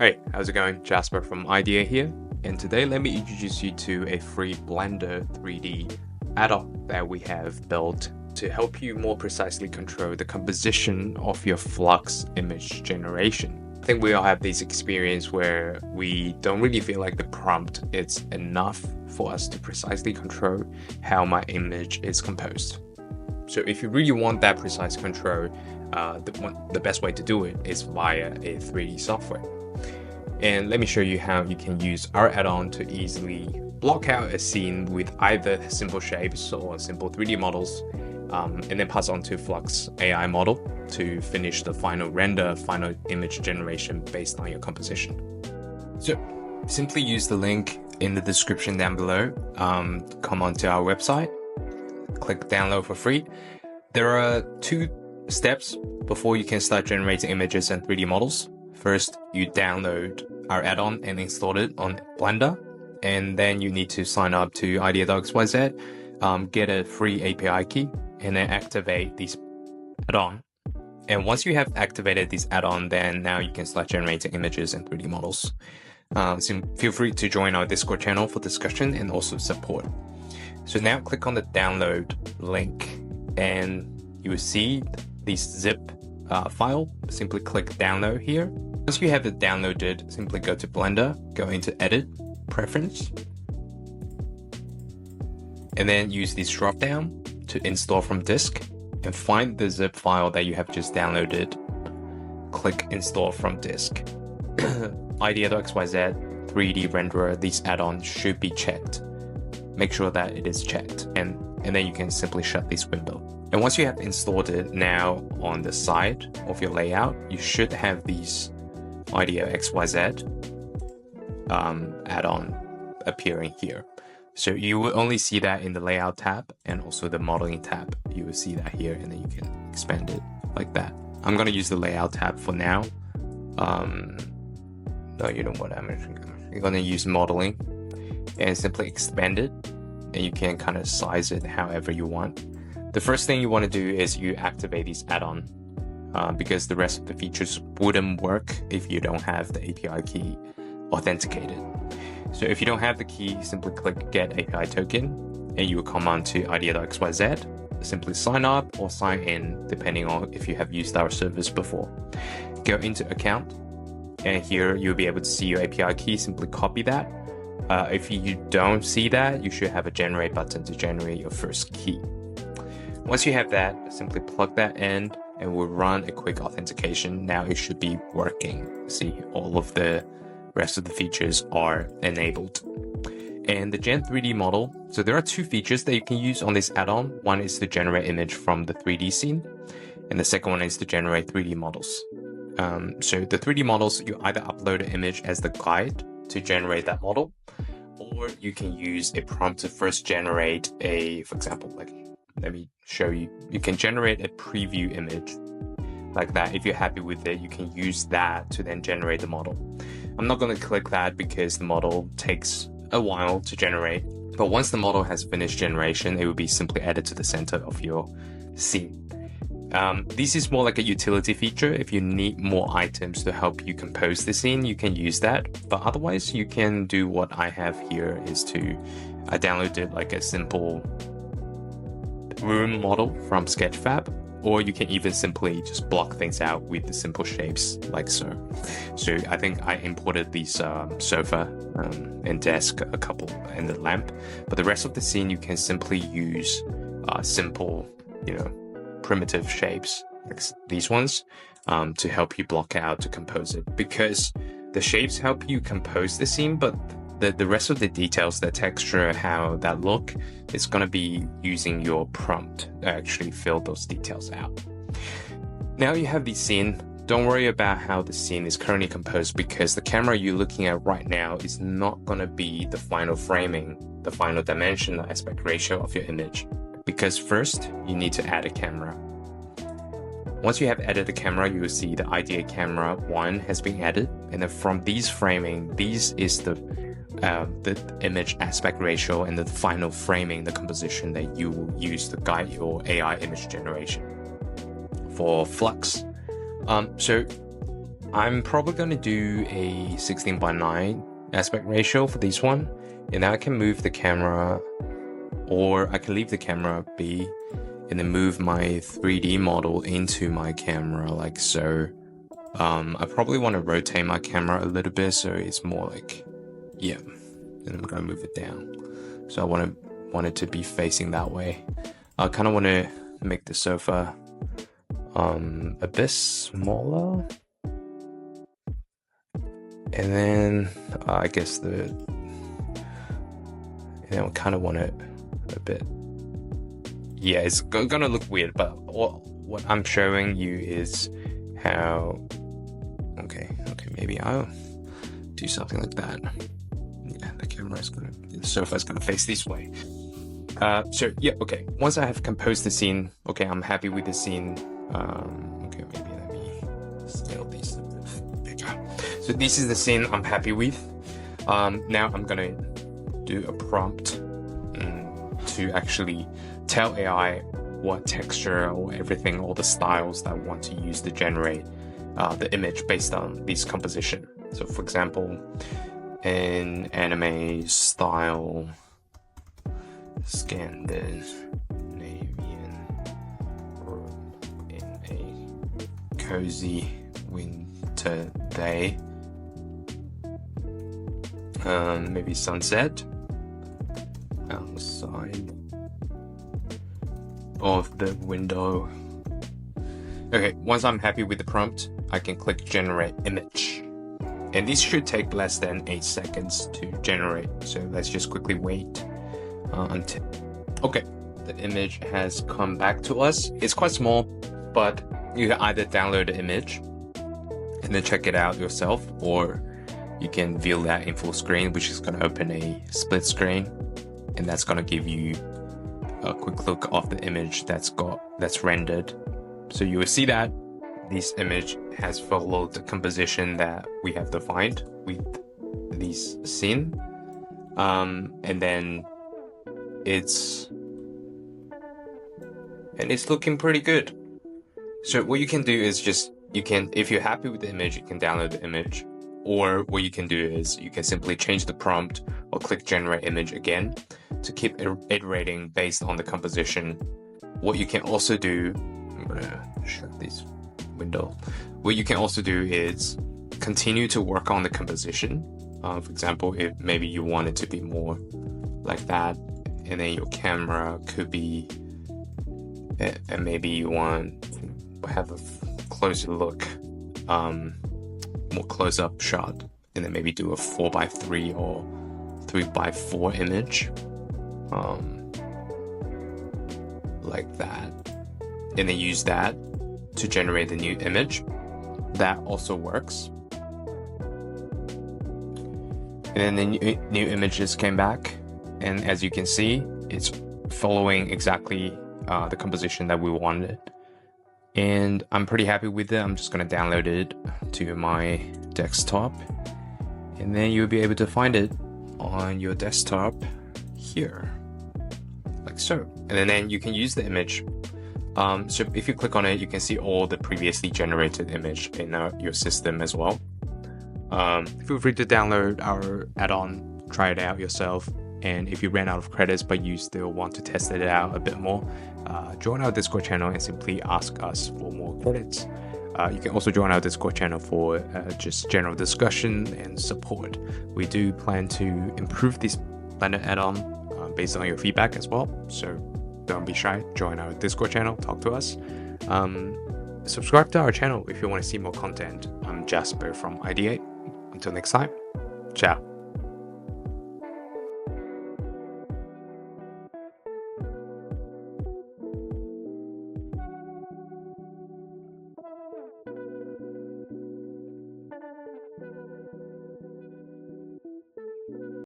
Hey, how's it going? Jasper from Idea here, and today let me introduce you to a free Blender 3D add-on that we have built to help you more precisely control the composition of your Flux image generation. I think we all have this experience where we don't really feel like the prompt is enough for us to precisely control how my image is composed. So if you really want that precise control, the best way to do it is via a 3D software. And let me show you how you can use our add-on to easily block out a scene with either simple shapes or simple 3D models, and then pass on to Flux AI model to finish the final render, final image generation based on your composition. So simply use the link in the description down below. Come onto our website, click download for free. There are 2 steps before you can start generating images and 3D models. First, you download our add-on and install it on Blender, and then you need to sign up to idea.xyz, get a free API key, and then activate this add-on. And once you have activated this add-on, then now you can start generating images and 3D models. So feel free to join our Discord channel for discussion and also support. So now click on the download link, and you will see this zip file. Simply click download here. Once you have it downloaded, simply go to Blender, go into Edit, Preference, and then use this drop down to install from disk, and find the zip file that you have just downloaded. Click Install from disk. Idea.xyz 3D renderer, this add-on should be checked. Make sure that it is checked, and then you can simply shut this window. And once you have installed it, now on the side of your layout, you should have these Idea.xyz add-on appearing here. So you will only see that in the layout tab and also the modeling tab. You will see that here, and then you can expand it like that. I'm going to use the layout tab for now. No, you know what, I'm going to use modeling and simply expand it, and you can kind of size it however you want. The first thing you want to do is you activate this add-on, because the rest of the features wouldn't work if you don't have the API key authenticated. So if you don't have the key, simply click Get API Token, and you will come on to idea.xyz, simply sign up or sign in, depending on if you have used our service before. Go into Account, and here you'll be able to see your API key. Simply copy that. If you don't see that, you should have a Generate button to generate your first key. Once you have that, simply plug that in, and we'll run a quick authentication. Now it should be working. See, all of the rest of the features are enabled. And the Gen 3D model, so there are 2 features that you can use on this add-on. One is to generate image from the 3D scene, and the second one is to generate 3D models. So the 3D models, you either upload an image as the guide to generate that model, or you can use a prompt to first generate for example, like, let me show you. You can generate a preview image like that. If you're happy with it, you can use that to then generate the model. I'm not going to click that because the model takes a while to generate, but once the model has finished generation, it will be simply added to the center of your scene. This is more like a utility feature. If you need more items to help you compose the scene, you can use that. But otherwise, you can do what I have here, is I downloaded like a simple room model from Sketchfab, or you can even simply just block things out with the simple shapes like so. So I think I imported these sofa and desk, a couple, and the lamp, but the rest of the scene you can simply use simple, primitive shapes like these ones to help you block out, to compose it, because the shapes help you compose the scene, but the rest of the details, the texture, how that look, is going to be using your prompt to actually fill those details out. Now you have the scene. Don't worry about how the scene is currently composed, because the camera you're looking at right now is not going to be the final framing, the final dimension, the aspect ratio of your image, because first you need to add a camera. Once you have added the camera, you will see the Idea Camera 1 has been added, and then from these framing, these is the image aspect ratio and the final framing, the composition that you will use to guide your AI image generation for Flux. So I'm probably going to do a 16:9 aspect ratio for this one, and I can move the camera, or I can leave the camera be and then move my 3D model into my camera like so. I probably want to rotate my camera a little bit so it's more like, yeah, and I'm going to move it down. So I want it to be facing that way. I kind of want to make the sofa a bit smaller. And then I guess I kind of want it a bit, yeah, it's gonna look weird, but what I'm showing you is how, okay, maybe I'll do something like that. Yeah, the sofa is gonna face this way. So yeah, okay, once I have composed the scene, okay, I'm happy with the scene. Okay, maybe let me scale these a bit bigger. So this is the scene I'm happy with. Now I'm gonna do a prompt to actually tell AI what texture or everything, all the styles that I want to use to generate the image based on this composition. So for example, an anime style Scandinavian room in a cozy winter day, maybe sunset outside of the window. Okay, once I'm happy with the prompt, I can click generate image, and this should take less than 8 seconds to generate, so let's just quickly wait until, okay, the image has come back to us. It's quite small, but you can either download the image and then check it out yourself, or you can view that in full screen, which is going to open a split screen, and that's going to give you a quick look of the image that's rendered. So you will see that this image has followed the composition that we have defined with this scene, and then it's looking pretty good. So what you can do is if you're happy with the image, you can download the image, or what you can do is you can simply change the prompt or click generate image again to keep iterating based on the composition. What you can also do, I'm gonna shut this window. What you can also do is continue to work on the composition. For example, if maybe you want it to be more like that, and then your camera could be, and maybe you want to have a closer look, more close-up shot, and then maybe do a 4:3 or 3:4 image, like that, and then use that to generate the new image. That also works. And then the new image just came back, and as you can see, it's following exactly the composition that we wanted, and I'm pretty happy with it. I'm just going to download it to my desktop, and then you'll be able to find it on your desktop here, like so. And then you can use the image. So if you click on it, you can see all the previously generated image in your system as well. Feel free to download our add-on, try it out yourself, and if you ran out of credits but you still want to test it out a bit more, join our Discord channel and simply ask us for more credits. You can also join our Discord channel for just general discussion and support. We do plan to improve this Blender add-on based on your feedback as well, so don't be shy, join our Discord channel, talk to us. Subscribe to our channel if you want to see more content. I'm Jasper from Ideate. Until next time, ciao.